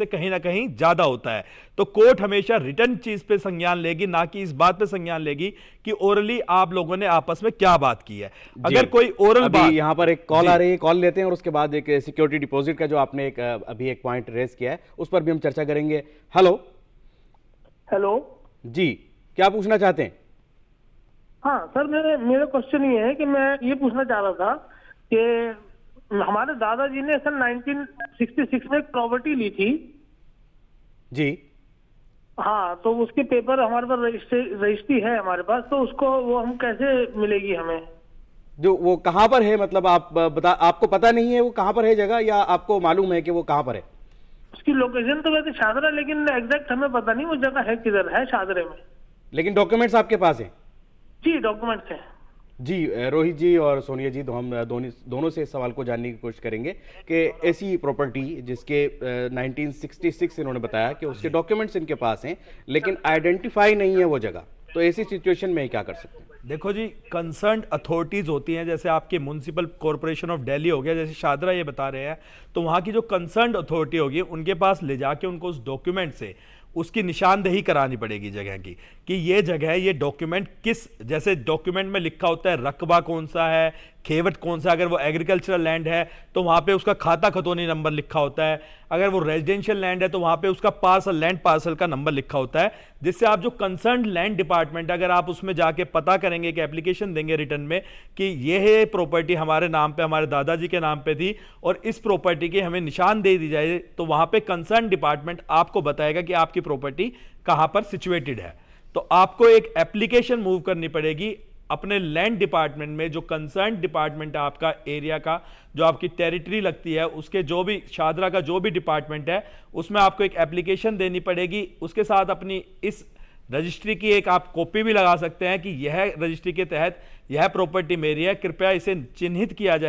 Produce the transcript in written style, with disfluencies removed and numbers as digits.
से कहीं ना कहीं ज्यादा होता है। तो कोर्ट हमेशा रिटर्न चीज पे संज्ञान लेगी, ना कि इस बात पे संज्ञान लेगी कि ओरली आप लोगों ने आपस में क्या बात की है। जी, अगर कोई ओरल अभी बात, यहाँ पर एक कॉल जी आ रही है, कॉल लेते हैं और उसके बाद एक सिक्योरिटी डिपॉजिट का जो आपने एक अभी एक पॉइंट रेज किया है उस पर भी हम चर्चा करेंगे। हेलो। हेलो। जी, क्या पूछना चाहते हैं? हाँ सर, मेरा क्वेश्चन ये है कि मैं ये पूछना चाह रहा था कि हमारे दादाजी ने सन 1966 में एक प्रॉपर्टी ली थी। जी, हाँ, तो उसके पेपर हमारे पास रजिस्ट्री है हमारे पास, तो उसको वो हम कैसे मिलेगी हमें? जो वो कहाँ पर है, मतलब आप आपको पता नहीं है वो कहाँ पर है जगह, या आपको मालूम है कि वो कहाँ पर है? उसकी लोकेशन तो वैसे शादरा, लेकिन एग्जैक्ट हमें पता नहीं वो जगह है किधर है, शादरे में। लेकिन डॉक्यूमेंट्स आपके पास हैं? जी, डॉक्यूमेंट्स हैं। जी, रोहित जी और सोनिया जी, तो हम दोनों से इस सवाल को जानने की कोशिश करेंगे कि ऐसी प्रॉपर्टी जिसके 1966 इन्होंने बताया कि उसके डॉक्यूमेंट्स इनके पास हैं लेकिन आइडेंटिफाई नहीं है वो जगह, तो ऐसी सिचुएशन में क्या कर सकते हैं? देखो जी, कंसर्न्ड अथॉरिटीज होती हैं, जैसे आपके म्युनिसिपल कॉरपोरेशन ऑफ दिल्ली हो गया, जैसे शादरा ये बता रहे हैं, तो वहाँ की जो कंसर्न्ड अथॉरिटी होगी उनके पास ले जाके उनको उस डॉक्यूमेंट से उसकी निशानदेही करानी पड़ेगी जगह की, कि ये जगह है, ये डॉक्यूमेंट किस, जैसे डॉक्यूमेंट में लिखा होता है रकबा कौन सा है, खेवट कौन सा, अगर वो एग्रीकल्चरल लैंड है तो वहां पे उसका खाता खतौनी नंबर लिखा होता है, अगर वो रेजिडेंशियल लैंड है तो वहां पे उसका पार्सल, लैंड पार्सल का नंबर लिखा होता है, जिससे आप जो कंसर्न लैंड डिपार्टमेंट, अगर आप उसमें जाके पता करेंगे कि एप्लीकेशन देंगे रिटर्न में कि ये है प्रॉपर्टी हमारे नाम पे, हमारे दादाजी के नाम पे थी और इस प्रॉपर्टी की हमें निशान दे दी जाए, तो वहां पे कंसर्न डिपार्टमेंट आपको बताएगा कि आपकी प्रॉपर्टी कहां पर सिचुएटेड है। तो आपको एक एप्लीकेशन मूव करनी पड़ेगी अपने लैंड डिपार्टमेंट में, जो कंसर्न डिपार्टमेंट है आपका एरिया का, जो आपकी टेरिटरी लगती है, उसके जो भी शादरा का जो भी डिपार्टमेंट है, उसमें आपको एक एप्लीकेशन देनी पड़ेगी। उसके साथ अपनी इस रजिस्ट्री की एक आप कॉपी भी लगा सकते हैं कि यह रजिस्ट्री के तहत यह प्रॉपर्टी मेरी है, कृपया इसे चिन्हित किया जाए